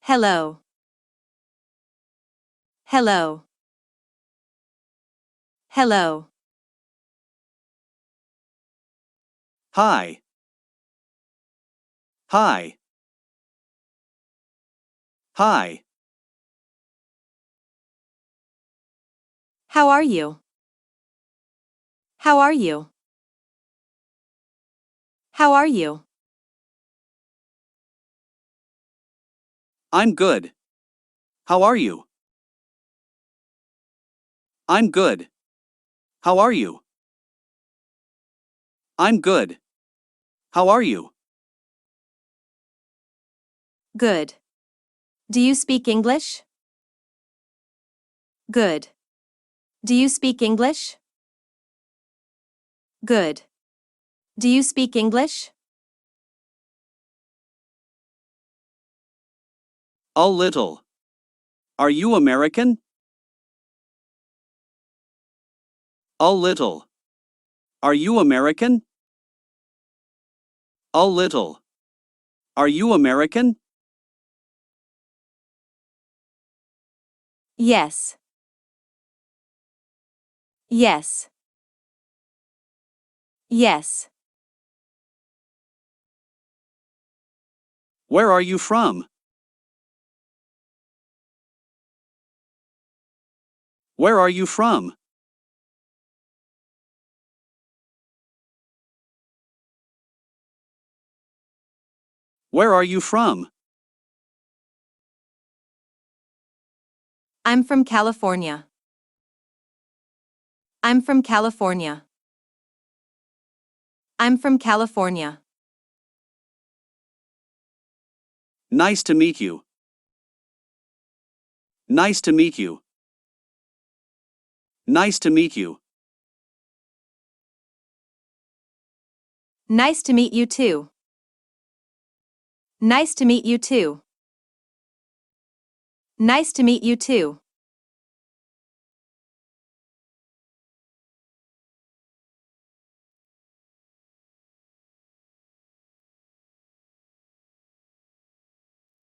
Hello. Hello. Hello. Hi. Hi. Hi. How are you? How are you? How are you? I'm good. How are you? I'm good. How are you? I'm good. How are you? Good. Do you speak English? Good. Do you speak English? Good. Do you speak English? A little. Are you American? A little. Are you American? A little. Are you American? Yes. Yes. Yes. Where are you from? Where are you from? Where are you from? I'm from California. I'm from California. I'm from California. Nice to meet you. Nice to meet you. Nice to meet you. Nice to meet you too. Nice to meet you too. Nice to meet you too.